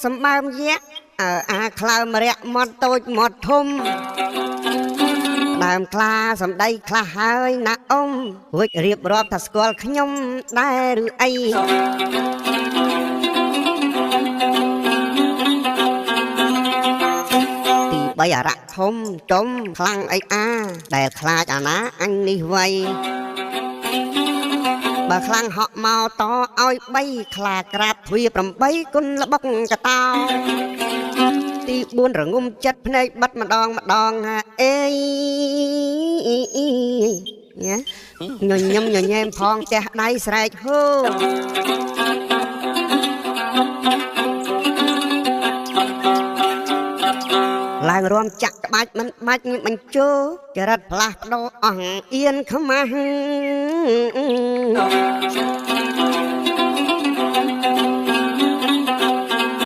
សម្បើមយៈអាក្លើមរៈមាត់តូចមាត់ធំដើមខ្លាសំដីខ្លះហើយណាអ៊ំរួចរៀបរាប់ថាស្គាល់ខ្ញុំដែរឬអីទី3អរៈធំចំខ្លាំងអីដែលខ្លាចអាណាអញនេះវៃបើខ្លាំងហក់មកតឲ្យ3ខ្លាក្រាបទ្វា8គុណលបុកកតោទី4រងំចិត្តភ្នែកបិទម្ដងអេញញឹមញញែមផងផ្ទះដៃស្រែកហូឡើងរំចាក់ក្បាច់មិនបាច់បញ្ជោចរិតផ្លាស់ប្ដូរអស់អៀនខ្មាស់